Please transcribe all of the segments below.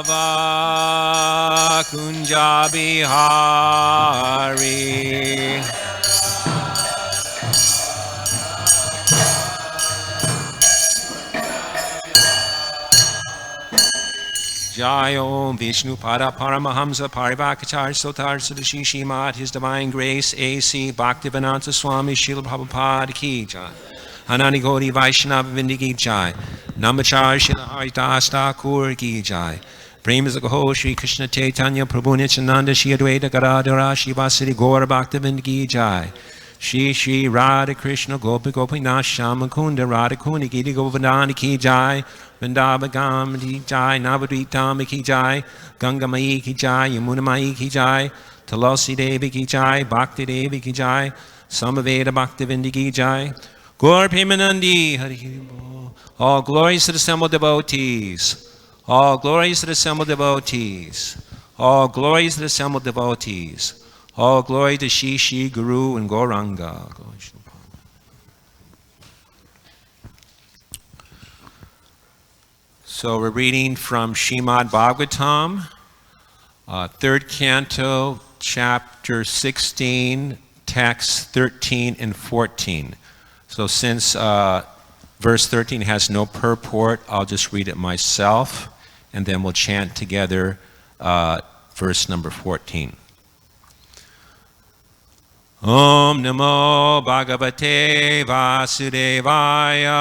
Radha Kunja Bihari. Jai Om Vishnu Pada Paramahamsa Parivakachar Sotar Sadashi Shimad, His Divine Grace A.C. Bhaktivedanta Swami Srila Prabhupada Ki Jai. Anani Gauri Vaishnava Vindi Ki Jai. Namachar Srila Haridas Thakur Ki Jai. Prema Zagaho Shri Krishna Chaitanya Prabhu Nityananda Shri Advaita Gadadhara Shri Vasari Gaura Bhaktivedanta Ki Jai. Shri Shri Radha Krishna Gopi Gopinath Shama Kunda Radha Kuni Gita Govardhana Ki Jai. Vrindavan Ki Jai, Navadvitam Ki Jai, Ganga Mai Ki Jai, Yamuna Mai Ki Jai, Tulasi Devi Ki Jai, Bhakti Devi Ki Jai, Samaveda Bhaktivinoda Ki Jai, Gaur Premanandi Hari Bol. All glories to the assembled devotees. All glories to the assembled devotees. All glories to the assembled devotees. All glory to Shri Shri Guru and Gauranga. So we're reading from Srimad Bhagavatam, 3rd canto, chapter 16, texts 13 and 14. So since verse 13 has no purport, I'll just read it myself, and then we'll chant together verse number 14. Om Namo Bhagavate Vasudevaya.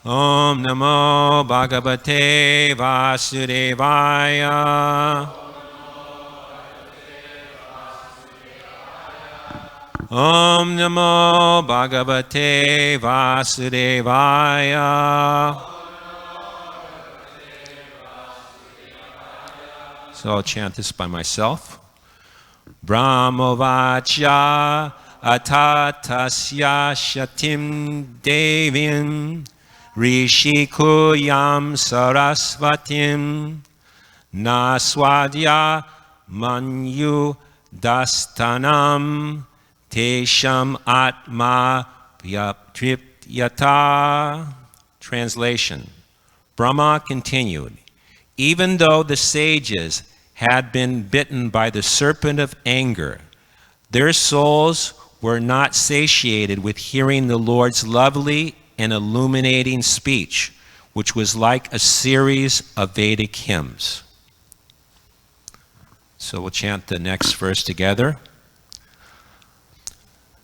Om Namo Bhagavate Vasudevaya. Om Namo Bhagavate Vasudevaya. So I'll chant this by myself. Brahmovacha atatasya shatim devim Rishikuyam Sarasvatim Naswadya Manyu Dastanam Tesham Atma Vyaptripyata. Translation. Brahma continued, even though the sages had been bitten by the serpent of anger, their souls were not satiated with hearing the Lord's lovely and illuminating speech, which was like a series of Vedic hymns. So we'll chant the next verse together.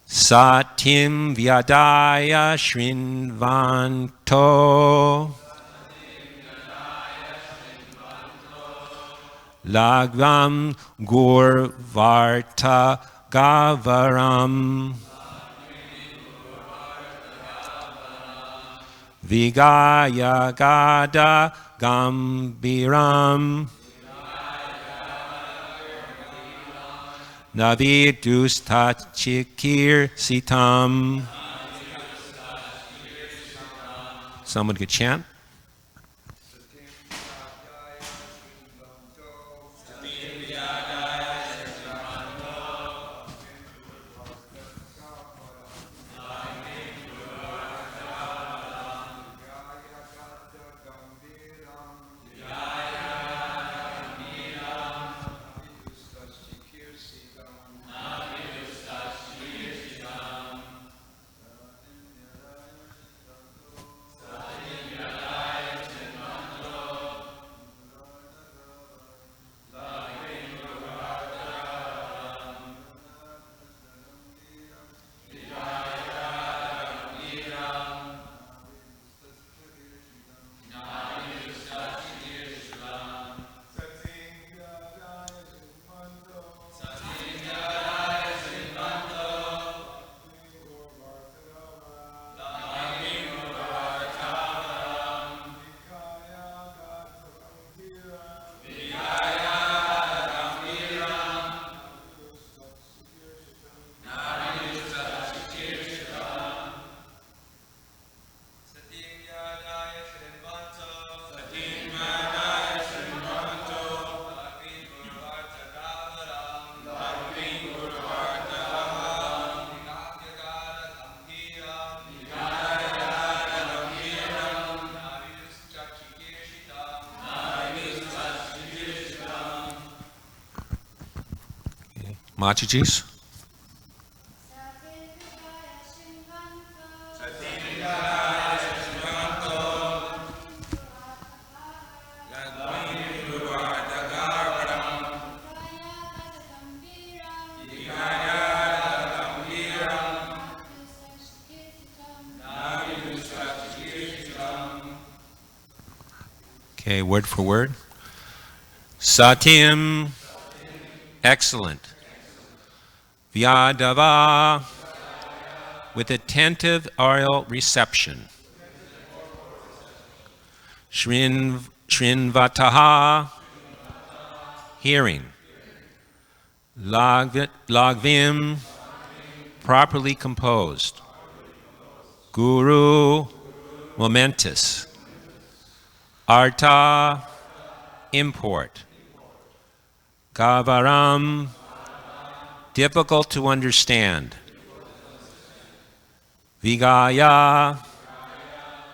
Satim Vyadaya Shrinvanto Lagvam Gurvarta Gavaram Vigaya Gada Gambiram Navidustachikir Sitam. Someone could chant. Mataji's? Okay, word for word. Satim, excellent. Vyadava, with attentive oral reception. Shrinvataha, hearing. Lagvim, properly composed. Guru, momentous. Artha, import. Gavaram, difficult to understand. Vigaya,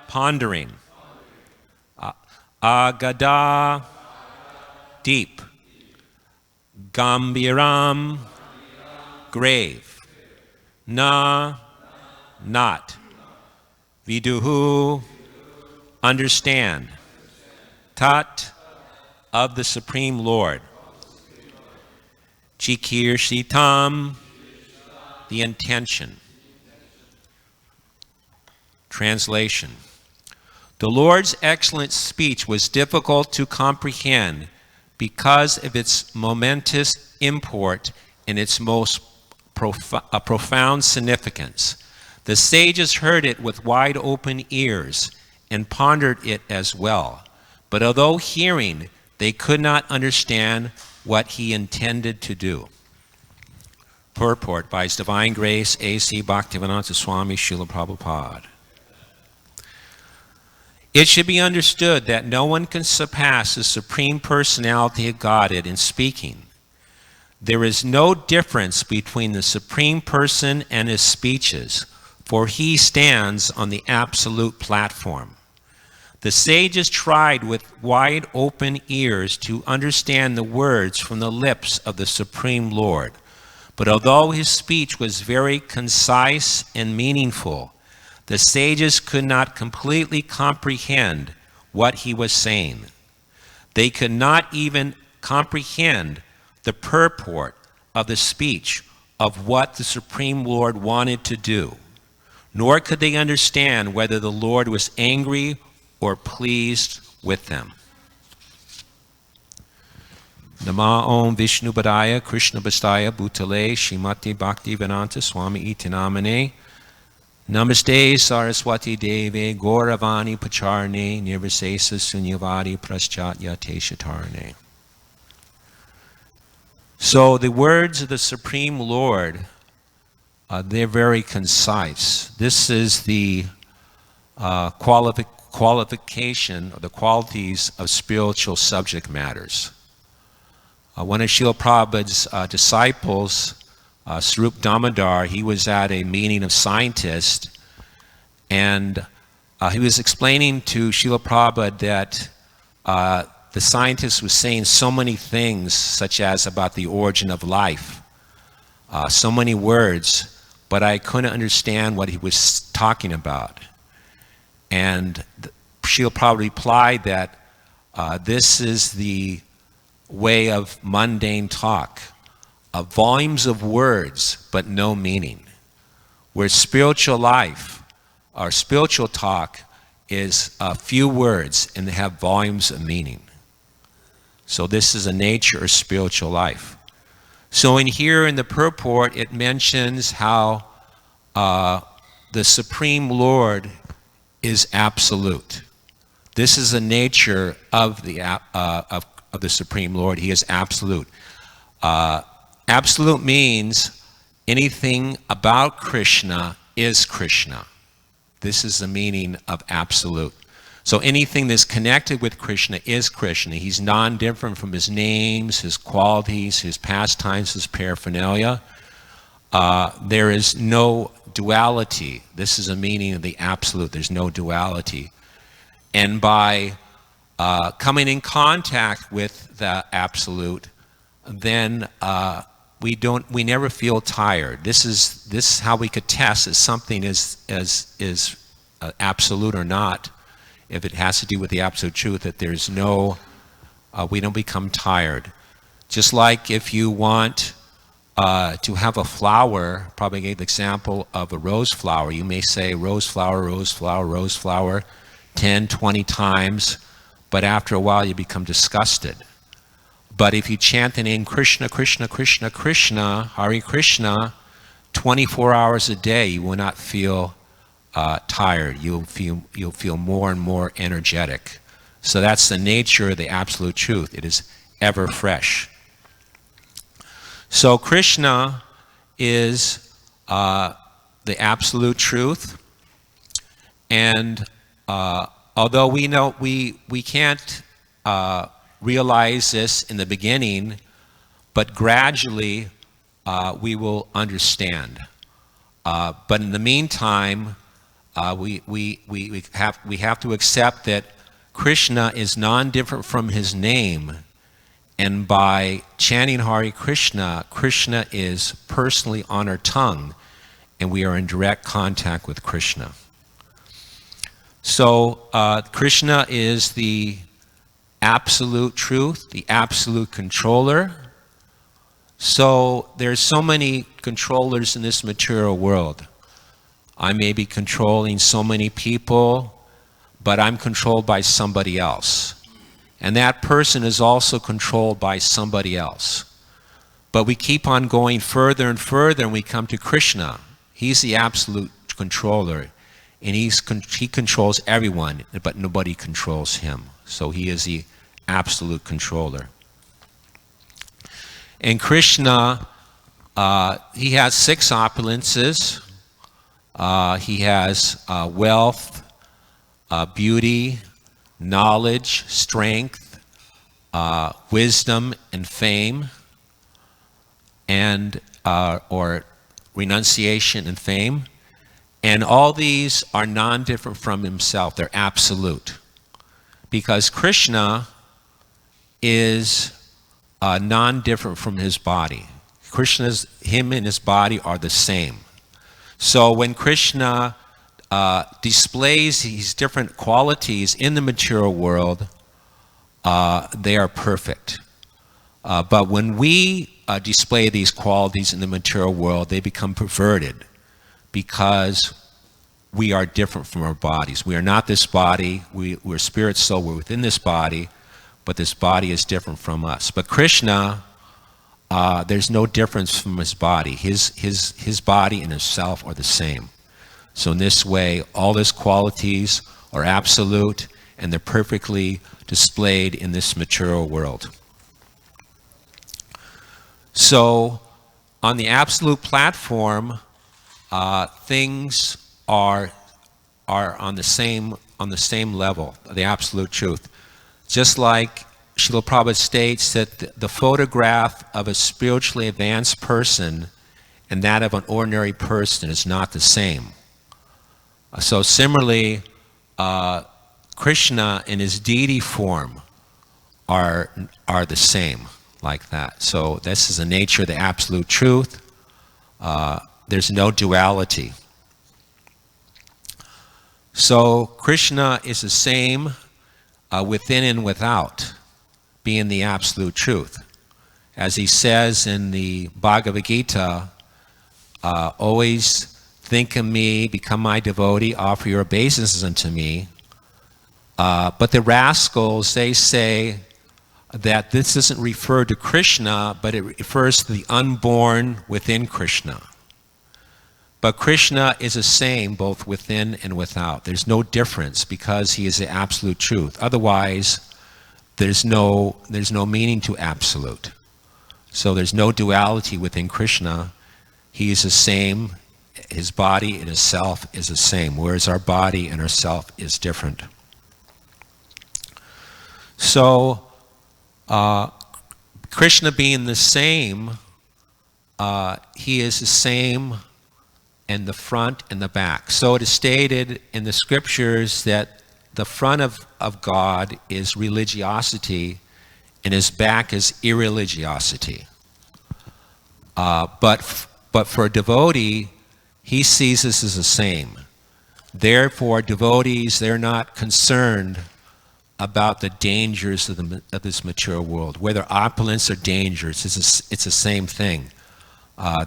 pondering. Agada, deep. Gambiram, grave. Na, not. Viduhu, understand. Tat, of the Supreme Lord. Chikirsitam, the intention. Translation. The Lord's excellent speech was difficult to comprehend because of its momentous import and its most profound significance. The sages heard it with wide open ears and pondered it as well. But although hearing, they could not understand what he intended to do. Purport by His Divine Grace, A.C. Bhaktivedanta Swami Srila Prabhupada. It should be understood that no one can surpass the Supreme Personality of Godhead in speaking. There is no difference between the Supreme Person and his speeches, for he stands on the absolute platform. The sages tried with wide open ears to understand the words from the lips of the Supreme Lord. But although his speech was very concise and meaningful, the sages could not completely comprehend what he was saying. They could not even comprehend the purport of the speech of what the Supreme Lord wanted to do, nor could they understand whether the Lord was angry or pleased with them. Nama Om Vishnu Padaya Krishna Bastaya Bhutale Shrimati Bhaktivedanta Swami Iti Namane Namaste Saraswati Deve Gauravani Pacharne Nirvisesa Sunyavadi Praschatya Teshatarne. So the words of the Supreme Lord, they're very concise. This is the qualification or the qualities of spiritual subject matters. One of Srila Prabhupada's disciples, Swarup Damodar, he was at a meeting of scientists, and he was explaining to Srila Prabhupada that the scientist was saying so many things, such as about the origin of life, so many words, but I couldn't understand what he was talking about. And Srila Prabhupada replied that this is the way of mundane talk, of volumes of words but no meaning. Where spiritual life or spiritual talk is a few words and they have volumes of meaning. So this is a nature of spiritual life. So in here in the purport it mentions how the Supreme Lord is absolute. This is the nature of the Supreme Lord. He is absolute. Absolute means anything about Krishna is Krishna. This is the meaning of absolute. So anything that's connected with Krishna is Krishna. He's non-different from his names, his qualities, his pastimes, his paraphernalia. There is no duality. This is a meaning of the absolute. There's no duality. And by coming in contact with the absolute, then we never feel tired. This is how we could test if something is absolute or not. If it has to do with the absolute truth, that there's no, we don't become tired. Just like if you want to have a flower, probably gave the example of a rose flower. You may say rose flower, rose flower, rose flower 10, 20 times, but after a while you become disgusted. But if you chant the name Krishna, Krishna, Krishna, Krishna, Hare Krishna, 24 hours a day, you will not feel tired. You'll feel more and more energetic. So that's the nature of the absolute truth. It is ever fresh. So Krishna is the absolute truth, and although we know we can't realize this in the beginning, but gradually we will understand. But in the meantime, we have to accept that Krishna is non-different from his name, and by chanting Hare Krishna, Krishna is personally on our tongue, and we are in direct contact with Krishna. So Krishna is the absolute truth, the absolute controller. So there's so many controllers in this material world. I may be controlling so many people, but I'm controlled by somebody else. And that person is also controlled by somebody else. But we keep on going further and further, and we come to Krishna. He's the absolute controller, and he controls everyone, but nobody controls him. So he is the absolute controller. And Krishna, he has 6 opulences. He has wealth, beauty, knowledge, strength, wisdom, and fame, and or renunciation and fame. And all these are non-different from himself. They're absolute. Because Krishna is non-different from his body. Him and his body are the same. So when Krishna displays these different qualities in the material world, they are perfect. But when we display these qualities in the material world, they become perverted because we are different from our bodies. We are not this body. We're spirit, soul. We're within this body, but this body is different from us. But Krishna, there's no difference from his body. His body and himself are the same. So in this way, all his qualities are absolute, and they're perfectly displayed in this material world. So on the absolute platform, things are on the same level, the absolute truth. Just like Srila Prabhupada states that the photograph of a spiritually advanced person and that of an ordinary person is not the same. So similarly, Krishna in his deity form are the same, like that. So this is the nature of the absolute truth. There's no duality. So Krishna is the same within and without, being the absolute truth. As he says in the Bhagavad Gita, always think of me, become my devotee, offer your obeisances unto me. But the rascals, they say that this doesn't refer to Krishna, but it refers to the unborn within Krishna. But Krishna is the same both within and without. There's no difference because he is the absolute truth. Otherwise, there's no meaning to absolute. So there's no duality within Krishna. He is the same. His body and his self is the same, whereas our body and our self is different. So Krishna being the same, he is the same in the front and the back. So it is stated in the scriptures that the front of God is religiosity and his back is irreligiosity. But for a devotee, he sees this as the same. Therefore, devotees, they're not concerned about the dangers of this material world. Whether opulence or dangers, it's the same thing.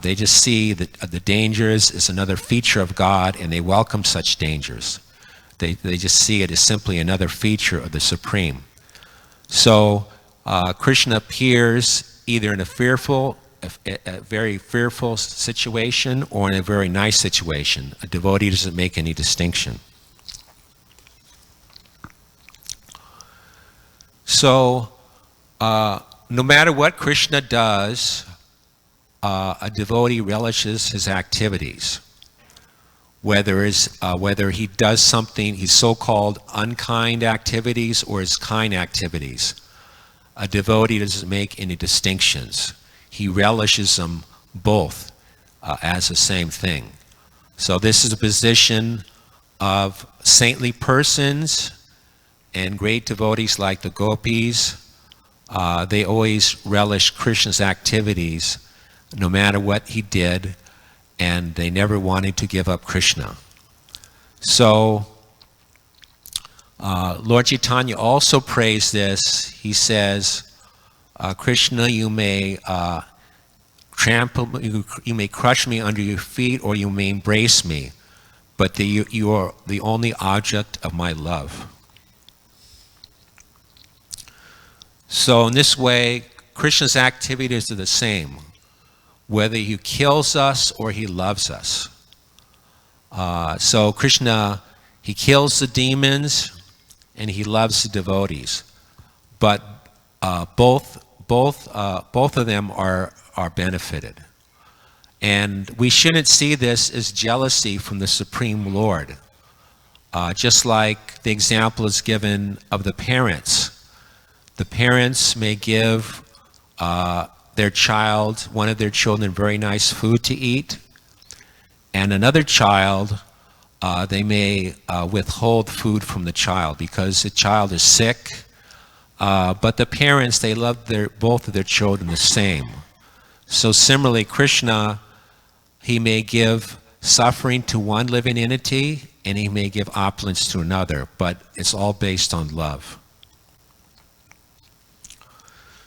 They just see that the dangers is another feature of God, and they welcome such dangers. They just see it as simply another feature of the Supreme. So Krishna appears either in a very fearful situation or in a very nice situation. A devotee doesn't make any distinction. So no matter what Krishna does, a devotee relishes his activities. Whether he does something, his so-called unkind activities or his kind activities, a devotee doesn't make any distinctions. He relishes them both as the same thing. So this is a position of saintly persons and great devotees like the gopis. They always relish Krishna's activities no matter what he did, and they never wanted to give up Krishna. So Lord Chaitanya also praised this. He says, Krishna, you may you may crush me under your feet, or you may embrace me, but you are the only object of my love. So in this way, Krishna's activities are the same, whether he kills us or he loves us. So Krishna, he kills the demons and he loves the devotees, but both of them are benefited. And we shouldn't see this as jealousy from the Supreme Lord. Just like the example is given of the parents. The parents may give their child, one of their children, very nice food to eat, and another child, they may withhold food from the child because the child is sick. But the parents, they love both of their children the same. So similarly, Krishna, he may give suffering to one living entity, and he may give opulence to another, but it's all based on love.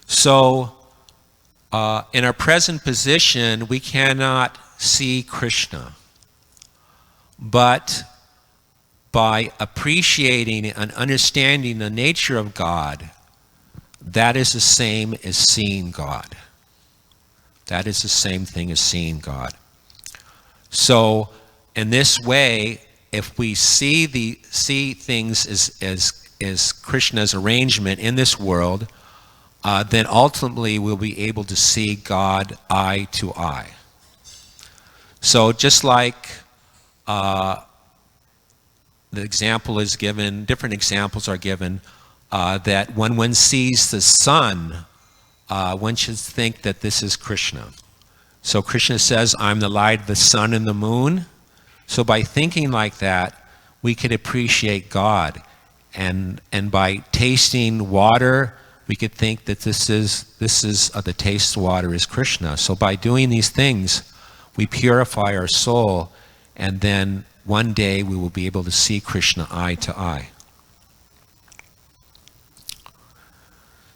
So in our present position, we cannot see Krishna, but by appreciating and understanding the nature of God, that is the same as seeing God. That is the same thing as seeing God. So in this way, if we see things as Krishna's arrangement in this world, then ultimately we'll be able to see God eye to eye. So just like the example is given, different examples are given, that when one sees the sun, one should think that this is Krishna. So Krishna says, I'm the light of the sun and the moon. So by thinking like that, we could appreciate God. And by tasting water, we could think that this is the taste of water is Krishna. So by doing these things, we purify our soul, and then one day we will be able to see Krishna eye to eye.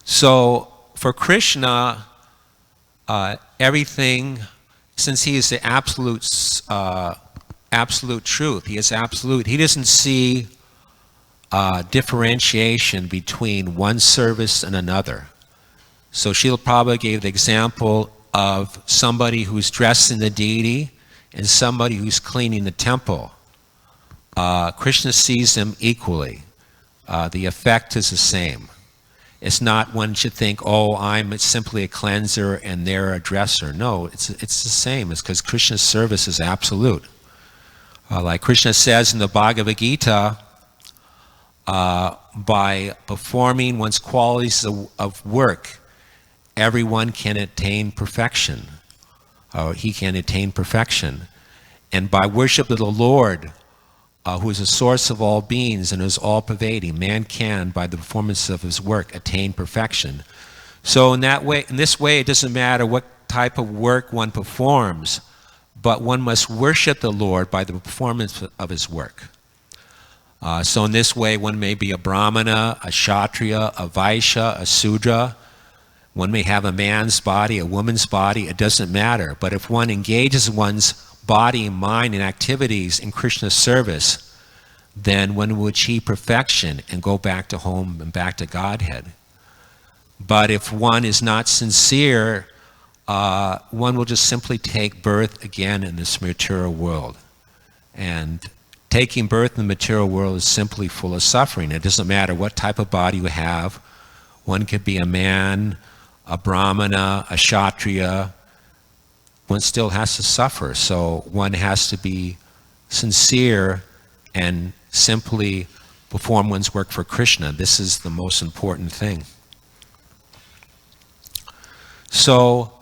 So for Krishna, everything, since he is the absolute truth, he is absolute. He doesn't see differentiation between one service and another. So Srila Prabhupada gave the example of somebody who's dressing the deity and somebody who's cleaning the temple. Krishna sees them equally. The effect is the same. It's not one should think, oh, I'm simply a cleanser and they're a dresser. No, it's the same. It's because Krishna's service is absolute. Like Krishna says in the Bhagavad Gita, by performing one's qualities of work, everyone can attain perfection. He can attain perfection. And by worship of the Lord, who is the source of all beings and is all-pervading, man can, by the performance of his work, attain perfection. So in this way, it doesn't matter what type of work one performs, but one must worship the Lord by the performance of his work. So in this way, one may be a brahmana, a kshatriya, a vaishya, a sudra. One may have a man's body, a woman's body, it doesn't matter. But if one engages one's body and mind and activities in Krishna's service, then one will achieve perfection and go back to home and back to Godhead. But if one is not sincere, one will just simply take birth again in this material world. And taking birth in the material world is simply full of suffering. It doesn't matter what type of body you have. One could be a man, a brahmana, a kshatriya. One still has to suffer. So one has to be sincere and simply perform one's work for Krishna. This is the most important thing. So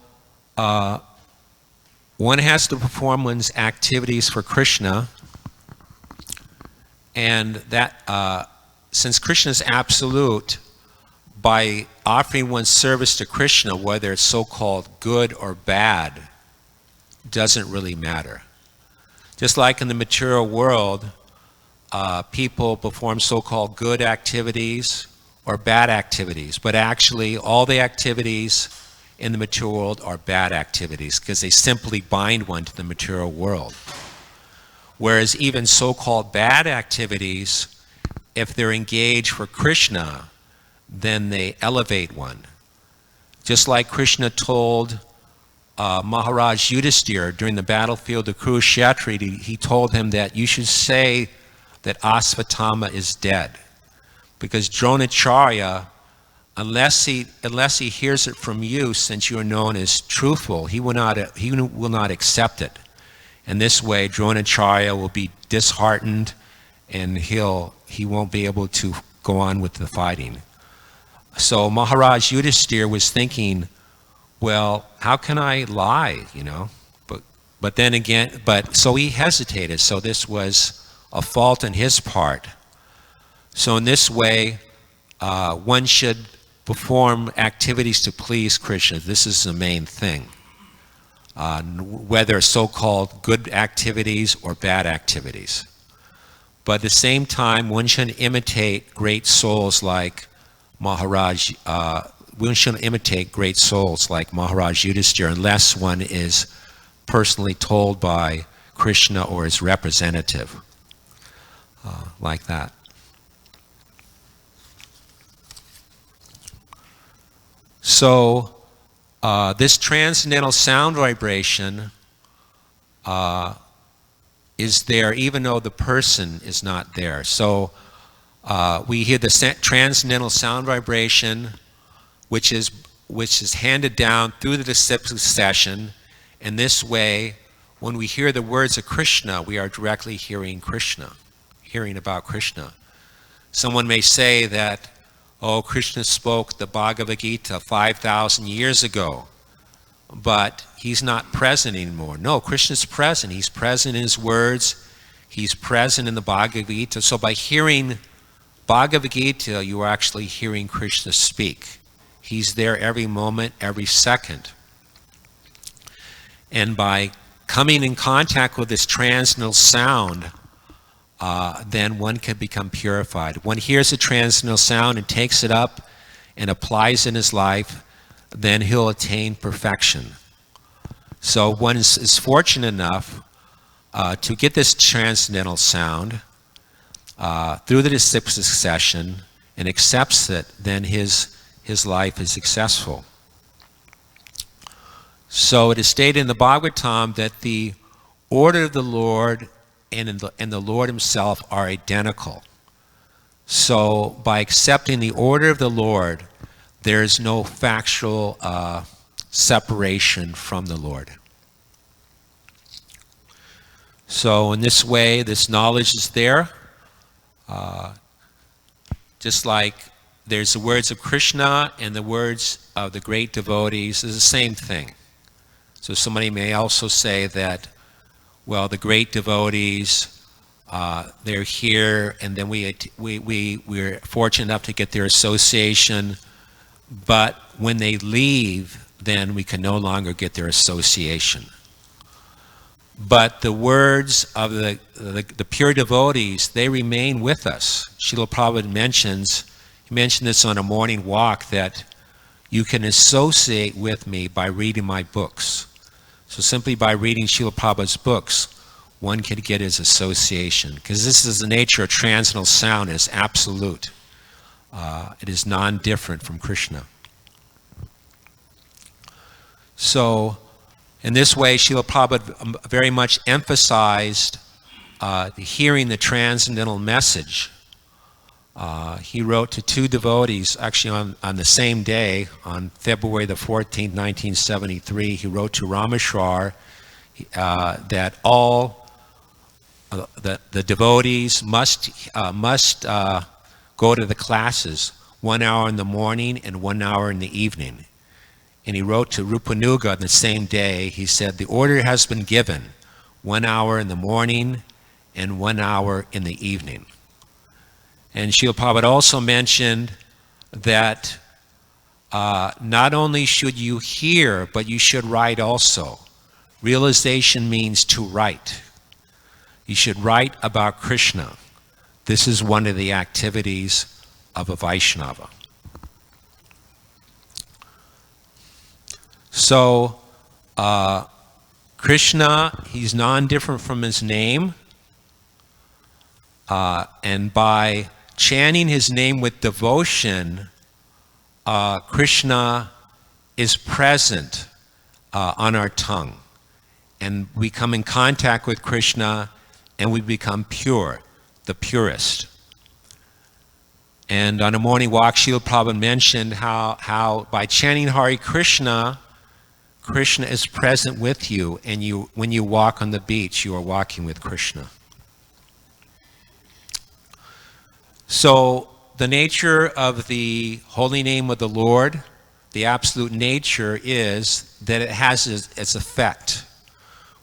one has to perform one's activities for Krishna, and that since Krishna is absolute, by offering one's service to Krishna, whether it's so-called good or bad, doesn't really matter. Just like in the material world, people perform so-called good activities or bad activities, but actually all the activities in the material world are bad activities because they simply bind one to the material world. Whereas even so-called bad activities, if they're engaged for Krishna, then they elevate one. Just like Krishna told Maharaj Yudhisthira during the battlefield of Kurukshetra, he told him that you should say that Asvatthama is dead. Because Dronacharya, unless he hears it from you, since you are known as truthful, he will not accept it. And this way, Dronacharya will be disheartened, and he won't be able to go on with the fighting. So Maharaj Yudhisthira was thinking, well, how can I lie, But then again, so he hesitated. So this was a fault on his part. So in this way, one should perform activities to please Krishna. This is the main thing. Whether so-called good activities or bad activities. But at the same time, one should imitate great souls like Maharaj. One should imitate great souls like Maharaj Yudhisthira unless one is personally told by Krishna or his representative, like that. So this transcendental sound vibration is there even though the person is not there. So we hear the transcendental sound vibration, which is handed down through the disciplic succession. In this way, when we hear the words of Krishna, we are directly hearing Krishna, hearing about Krishna. Someone may say that, oh, Krishna spoke the Bhagavad Gita 5,000 years ago, but he's not present anymore. No, Krishna's present. He's present in his words. He's present in the Bhagavad Gita. So by hearing Bhagavad Gita, you are actually hearing Krishna speak. He's there every moment, every second. And by coming in contact with this transcendental sound, then one can become purified. One hears a transcendental sound and takes it up and applies it in his life, then he'll attain perfection. So one is fortunate enough to get this transcendental sound through the disciplic succession and accepts it, then his life is successful. So it is stated in the Bhagavatam that the order of the Lord and the Lord himself are identical. So by accepting the order of the Lord, there is no factual separation from the Lord. So in this way, this knowledge is there. Just like there's the words of Krishna and the words of the great devotees is the same thing. So somebody may also say that, well, the great devotees, they're here, and then we're fortunate enough to get their association, but when they leave, then we can no longer get their association. But the words of the pure devotees, they remain with us. Srila Prabhupada he mentioned this on a morning walk, that you can associate with me by reading my books. So simply by reading Srila Prabhupada's books, one can get his association. Because this is the nature of transcendental sound, it is absolute. It is non-different from Krishna. So, in this way, Srila Prabhupada very much emphasized hearing the transcendental message. He wrote to two devotees, actually on the same day, on February the 14th, 1973, he wrote to Rameshwar that all the devotees must go to the classes 1 hour in the morning and 1 hour in the evening. And he wrote to Rupanuga on the same day, he said, the order has been given, 1 hour in the morning and 1 hour in the evening. And Srila Prabhupada also mentioned that not only should you hear, but you should write also. Realization means to write. You should write about Krishna. This is one of the activities of a Vaishnava. So, Krishna, he's non-different from his name. And by chanting his name with devotion, Krishna is present on our tongue. And we come in contact with Krishna and we become pure, the purest. And on a morning walk, Srila Prabhupada mentioned how by chanting Hare Krishna, Krishna is present with you, and when you walk on the beach, you are walking with Krishna. So the nature of the holy name of the Lord, the absolute nature, is that it has its effect,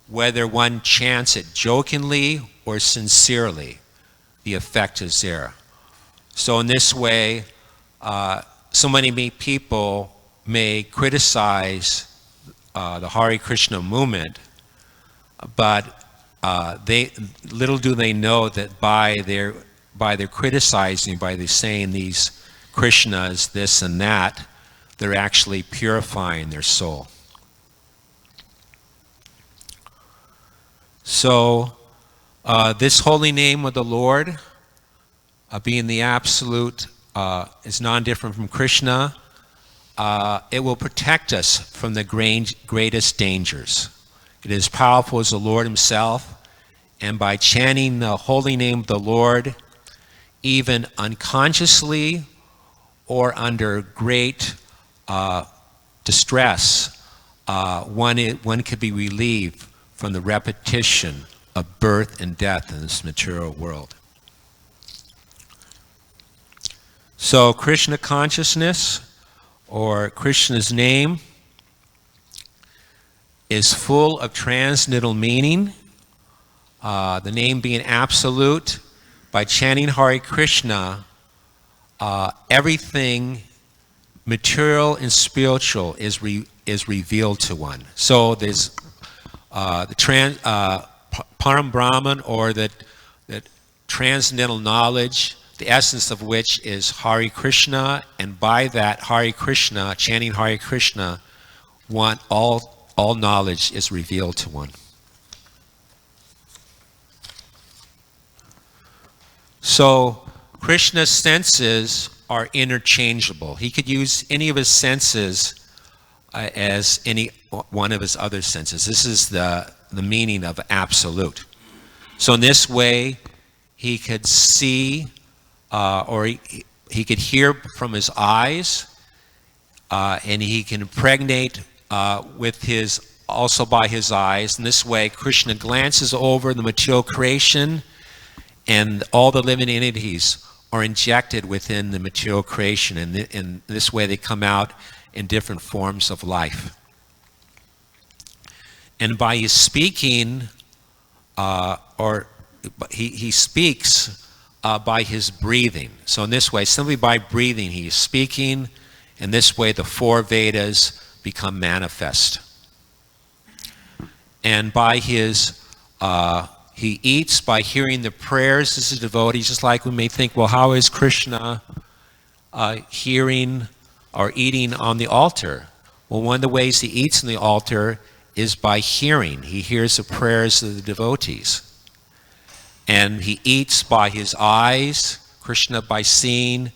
whether one chants it jokingly or sincerely, the effect is there. So in this way, so many people may criticize the Hare Krishna movement, but little do they know that by their criticizing, by their saying these Krishnas, this and that, they're actually purifying their soul. So this holy name of the Lord, being the absolute, is non-different from Krishna. It will protect us from the greatest dangers. It is powerful as the Lord himself, and by chanting the holy name of the Lord, even unconsciously or under great distress, one could be relieved from the repetition of birth and death in this material world. So Krishna consciousness, or Krishna's name, is full of transcendental meaning. The name being absolute, by chanting Hare Krishna, everything material and spiritual is revealed to one. So there's the Param Brahman, or that transcendental knowledge, the essence of which is Hare Krishna, and by that Hare Krishna, chanting Hare Krishna, all knowledge is revealed to one. So Krishna's senses are interchangeable. He could use any of his senses as any one of his other senses. This is the meaning of absolute. So in this way, he could see, or he could hear from his eyes, and he can impregnate also by his eyes. In this way, Krishna glances over the material creation, and all the living entities are injected within the material creation, and in this way they come out in different forms of life. And by his speaking, he speaks by his breathing. So in this way, simply by breathing, he is speaking. In this way, the four Vedas, become manifest. And by his, he eats by hearing the prayers. This is devotee, just like we may think, well, how is Krishna hearing or eating on the altar? Well, one of the ways he eats on the altar is by hearing. He hears the prayers of the devotees. And he eats by his eyes. Krishna, by seeing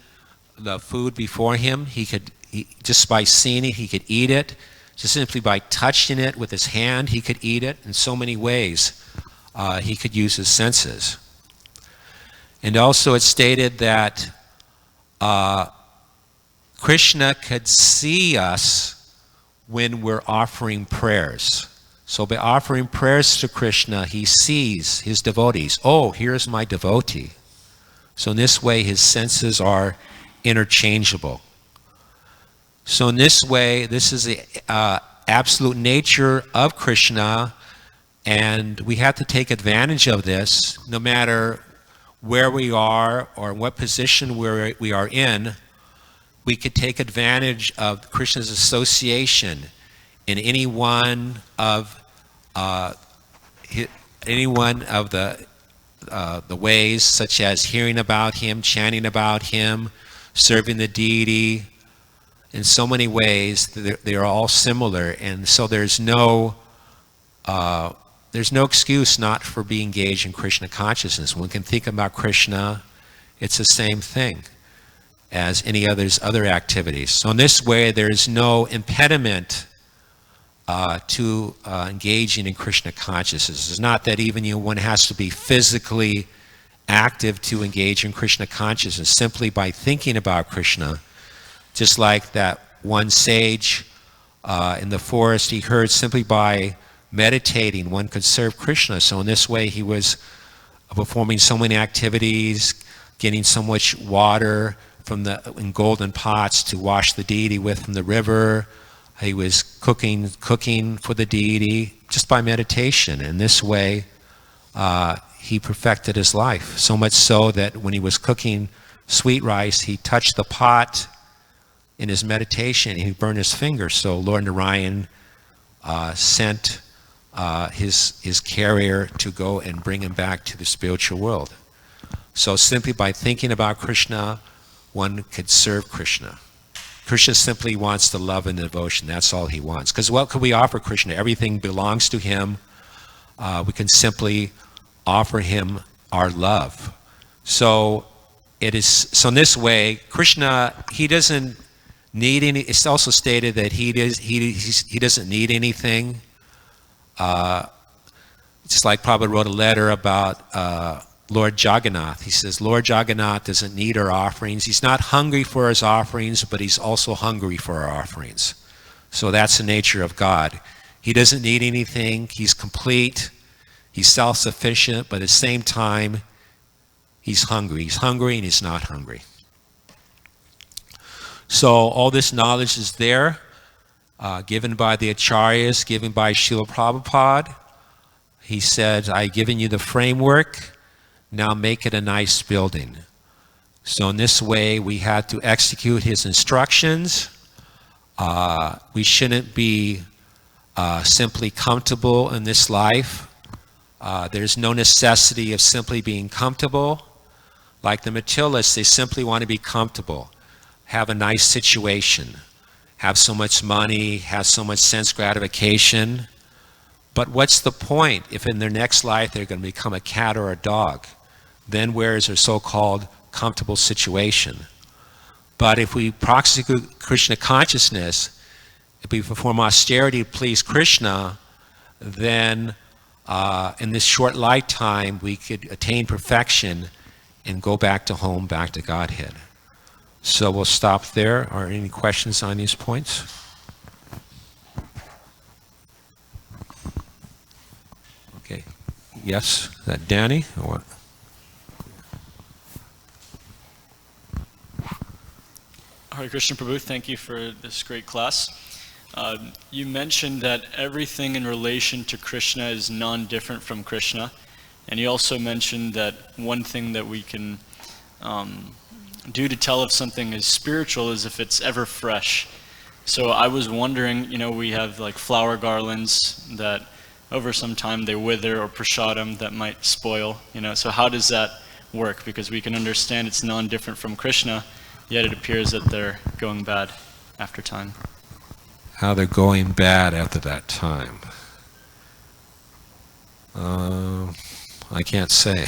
the food before him, just by seeing it, he could eat it. Just simply by touching it with his hand, he could eat it. In so many ways, he could use his senses. And also it's stated that Krishna could see us when we're offering prayers. So by offering prayers to Krishna, he sees his devotees. Oh, here's my devotee. So in this way, his senses are interchangeable. So in this way, this is the absolute nature of Krishna, and we have to take advantage of this no matter where we are or what position we are in. We could take advantage of Krishna's association in any one of the ways, such as hearing about him, chanting about him, serving the deity. In so many ways, they are all similar, and so there's no excuse not for being engaged in Krishna consciousness. When we can think about Krishna, it's the same thing as any other activities. So in this way, there is no impediment to engaging in Krishna consciousness. It's not that even one has to be physically active to engage in Krishna consciousness. Simply by thinking about Krishna, just like that one sage in the forest, he heard simply by meditating one could serve Krishna. So in this way, he was performing so many activities, getting so much water in golden pots to wash the deity with from the river. He was cooking for the deity just by meditation. In this way, he perfected his life. So much so that when he was cooking sweet rice, he touched the pot in his meditation and he burned his finger. So Lord Narayan sent his carrier to go and bring him back to the spiritual world. So simply by thinking about Krishna, one could serve Krishna. Krishna simply wants the love and the devotion. That's all he wants. Because what could we offer Krishna? Everything belongs to him. We can simply offer him our love. So in this way, Krishna, he doesn't need any. It's also stated that he doesn't need anything. Just like Prabhupada wrote a letter about Lord Jagannath. He says, Lord Jagannath doesn't need our offerings. He's not hungry for his offerings, but he's also hungry for our offerings. So that's the nature of God. He doesn't need anything. He's complete. He's self-sufficient, but at the same time, he's hungry. He's hungry and he's not hungry. So all this knowledge is there, given by the acharyas, given by Srila Prabhupada. He said, I've given you the framework. Now make it a nice building. So in this way, we have to execute his instructions. We shouldn't be simply comfortable in this life. There's no necessity of simply being comfortable. Like the materialists, they simply want to be comfortable, have a nice situation, have so much money, have so much sense gratification. But what's the point if in their next life they're going to become a cat or a dog? Then where is their so-called comfortable situation? But if we practice Krishna consciousness, if we perform austerity to please Krishna, then in this short lifetime we could attain perfection and go back to home, back to Godhead. So we'll stop there. Are any questions on these points? Okay. Yes? Is that Danny or what? Hare Krishna Prabhu, thank you for this great class. You mentioned that everything in relation to Krishna is non-different from Krishna, and you also mentioned that one thing that we can do to tell if something is spiritual is if it's ever fresh. So I was wondering, we have like flower garlands that over some time they wither, or prasadam that might spoil, so how does that work? Because we can understand it's non-different from Krishna, yet it appears that they're going bad after time. How they're going bad after that time. I can't say.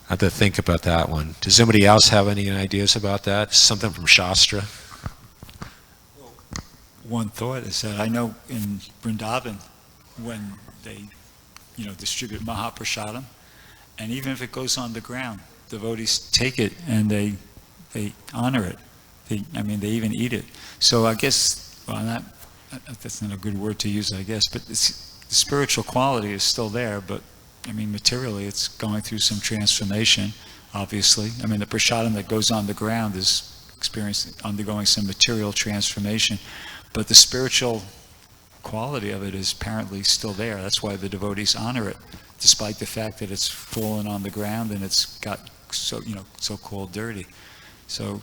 I have to think about that one. Does anybody else have any ideas about that? Something from Shastra? One thought is that I know in Vrindavan, when they, distribute Mahaprasadam, and even if it goes on the ground, devotees take it and they honor it. They even eat it. So I guess, that's not a good word to use, I guess, but the spiritual quality is still there, but materially it's going through some transformation, obviously. The prasadam that goes on the ground is undergoing some material transformation, but the spiritual quality of it is apparently still there. That's why the devotees honor it, despite the fact that it's fallen on the ground and it's got so-called dirty. So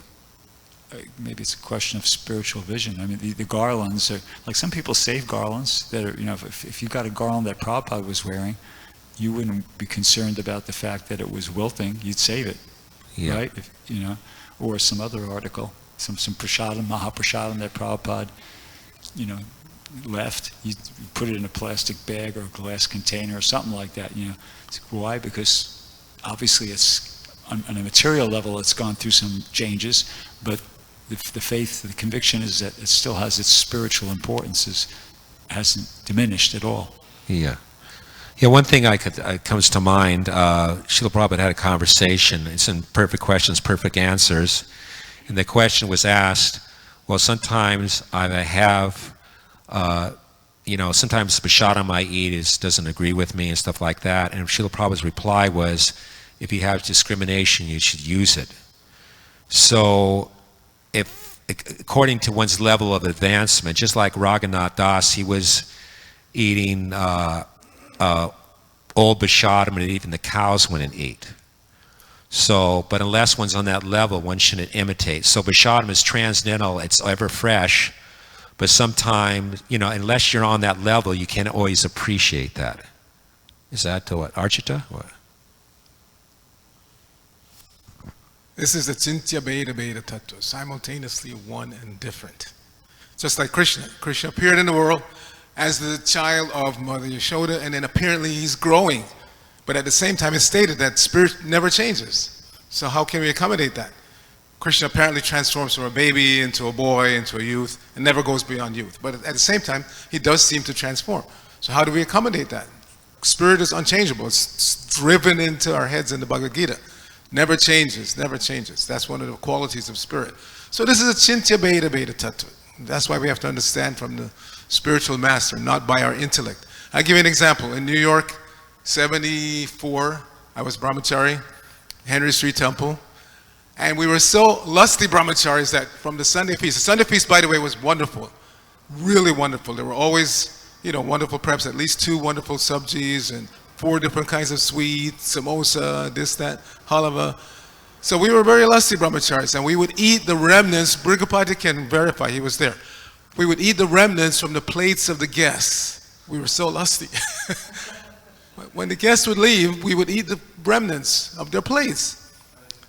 maybe it's a question of spiritual vision. The garlands are, like some people save garlands that are, if you got a garland that Prabhupada was wearing, you wouldn't be concerned about the fact that it was wilting. You'd save it, right? Or some other article, some prasadam, Mahaprasadam that Prabhupada, left. You put it in a plastic bag or a glass container or something like that. Why? Because obviously it's on a material level, it's gone through some changes, but the faith, the conviction is that it still has its spiritual importance, hasn't diminished at all. Yeah, one thing comes to mind, Srila Prabhupada had a conversation, it's in Perfect Questions, Perfect Answers, and the question was asked, well, sometimes I have, sometimes the prasadam I eat doesn't agree with me and stuff like that, and Srila Prabhupada's reply was, if you have discrimination, you should use it. So, according to one's level of advancement, just like Raghunath Das, he was eating old prasadam, and even the cows went and ate. So, but unless one's on that level, one shouldn't imitate. So prasadam is transcendental, it's ever fresh, but sometimes, unless you're on that level, you can't always appreciate that. Is that what, Archita? What? This is the Chintya Bheda Bheda Tattva, simultaneously one and different. Just like Krishna. Krishna appeared in the world as the child of Mother Yashoda, and then apparently he's growing. But at the same time, it's stated that spirit never changes. So how can we accommodate that? Krishna apparently transforms from a baby into a boy, into a youth, and never goes beyond youth. But at the same time, he does seem to transform. So how do we accommodate that? Spirit is unchangeable. It's driven into our heads in the Bhagavad Gita. Never changes, never changes. That's one of the qualities of spirit. So this is a Chintya Bheda Bheda Tattva. That's why we have to understand from the spiritual master, not by our intellect. I'll give you an example. In New York, 74, I was brahmachari, Henry Street Temple, and we were so lusty brahmacharis that from the Sunday feast, the Sunday feast, by the way, was wonderful, really wonderful. There were always, wonderful preps, at least 2 wonderful sabjis and 4 different kinds of sweets, samosa, this, that, halava. So we were very lusty brahmacharis, and we would eat the remnants. Brigapati can verify, he was there. We would eat the remnants from the plates of the guests. We were so lusty. When the guests would leave, we would eat the remnants of their plates.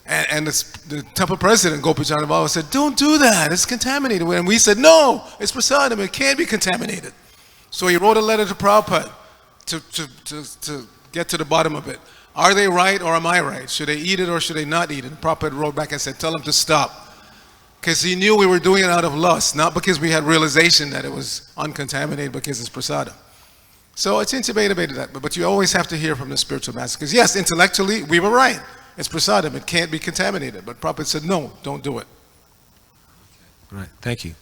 And the temple president, Gopijana Baba, said, don't do that, it's contaminated. And we said, no, it's prasadam, it can't be contaminated. So he wrote a letter to Prabhupada to get to the bottom of it. Are they right or am I right? Should they eat it or should they not eat it? And Prabhupada wrote back and said, tell them to stop. Because he knew we were doing it out of lust, not because we had realization that it was uncontaminated, because it's prasadam. So it's intimated that, but you always have to hear from the spiritual master. Because yes, intellectually, we were right. It's prasadam, it can't be contaminated. But Prabhupada said, no, don't do it. Right, thank you.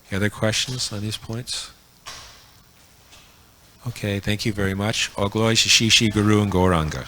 Any other questions on these points? Okay, thank you very much. All glories to Shishi, Guru, and Gauranga.